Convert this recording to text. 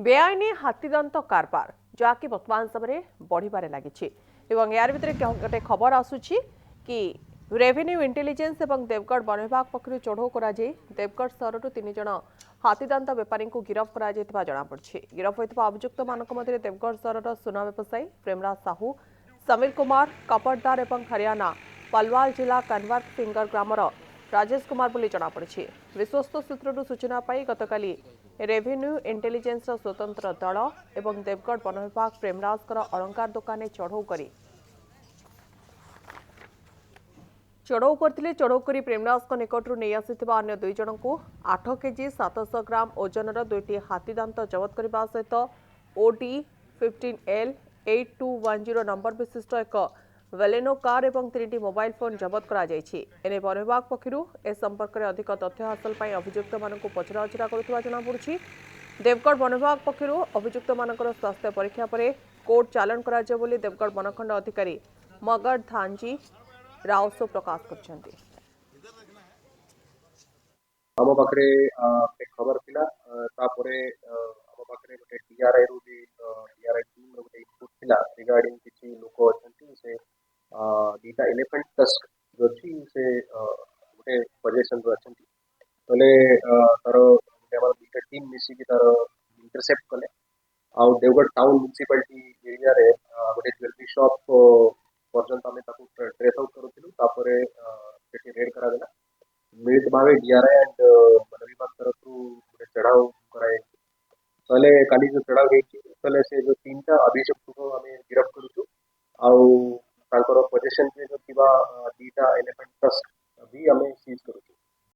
बेआईन हाथीदंत कारबार जहाँकि वर्तमान समय बढ़िबार लगी यार भितर गोटे खबर आसूची कि रेवेन्यू इंटेलिजेंस और देवगढ़ वन विभाग पक्षर चढ़ऊ कर देवगढ़ सहर तीन जन हाथीदंत बेपारी को गिरफ्त कर जमापड़ी। गिरफ्त होता अभियुक्त मान मध्य देवगढ़ सहर सुना व्यवसायी प्रेमराज साहू, समीर कुमार कपड़दार और हरियाणा पलवाल जिला कन्वार फिंगर ग्रामर राजेश कुमार बोली जमापड़ी। विश्वस्त सूत्रु सूचना पाई गतकाली रेवेन्यू इंटेलिजेंस स्वतंत्र दल एवं देवगढ़ वन विभाग प्रेमराज अलंकार दुकान चढ़ऊ करते। चढ़ऊ कर प्रेमराज निकटू नहीं आसिथिबा अन्य दुई जन को 8 केजी 700 ग्राम ओजनर दुईटी हाथीदांत जबत करने सहित ओडी 15L 8210 नंबर विशिष्ट एक वेलेनो कार और 3टी मोबाइल फोन जबत कर वन विभाग पक्षर ए संपर्क में अधिक तथ्य हासिल पर अभियुक्त मानक पचराउचरा जमापड़ी। देवगढ़ वन विभाग पक्षर अभियुक्त मानकर स्वास्थ्य परीक्षा पर कोर्ट चालाण कर देवगढ़ वनखंड अधिकारी मगध धानजी रावसो प्रकाश करछन्ती। आम पाखे खबर थिला तापरे आम पाखे गोटे डीआरआई रु भी डीआरआई टीम रो गोटे इनपुट थिला रिगार्डिंग किछि लोक अछंती से दीटा एलिफेंट टस्क जो छी से गोटे पोजीशन रो अछंती तले तार हमर दीटा टीम मिसी की तार इंटरसेप्ट कले आ देवगढ़ टाउन म्युनिसिपालिटी एरिया रे गोटे ज्वेलरी शॉप पर्यंत आम ट्रेस आउट करूँ तापरे रेड करा देला मिलित भाव डीआरआई एंड वन विभाग तरफ गोटे चढ़ाव कराए तले काली जो चढ़ाव होते से जो 3टा अभियुक्त को आम गिरफ्त करूँ आउ पोजिशन जो दीटा एलिफेंट टस्क